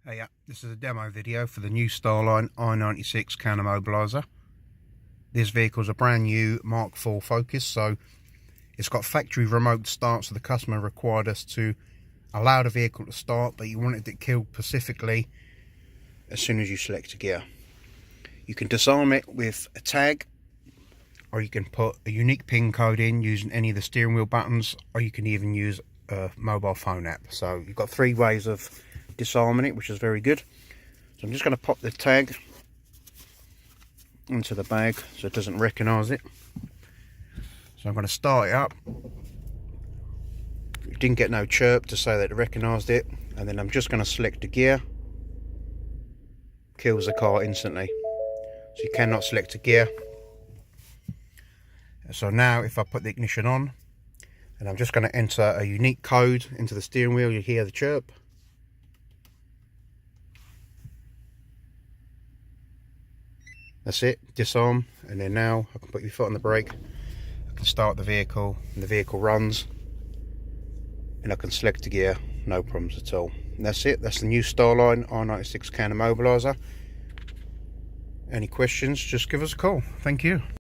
Yeah, this is a demo video for the new StarLine i96 CAN Immobiliser. This vehicle is a brand new Mark IV Focus, so it's got factory remote start, so the customer required us to allow the vehicle to start, but you wanted it killed specifically as soon as you select a gear. You can disarm it with a tag, or you can put a unique PIN code in using any of the steering wheel buttons, or you can even use a mobile phone app. So you've got 3 ways of disarming it, which is very good. So I'm just going to pop the tag into the bag so it doesn't recognise it. So I'm going to start it up. It didn't get no chirp to say that it recognised it, and then I'm just going to select the gear. Kills the car instantly, so you cannot select a gear. So now if I put the ignition on, and I'm just going to enter a unique code into the steering wheel, you hear the chirp. That's it, disarm, and then now I can put your foot on the brake, I can start the vehicle, and the vehicle runs, and I can select the gear, no problems at all. And that's it, that's the new StarLine i96 CAN Immobiliser. Any questions, just give us a call. Thank you.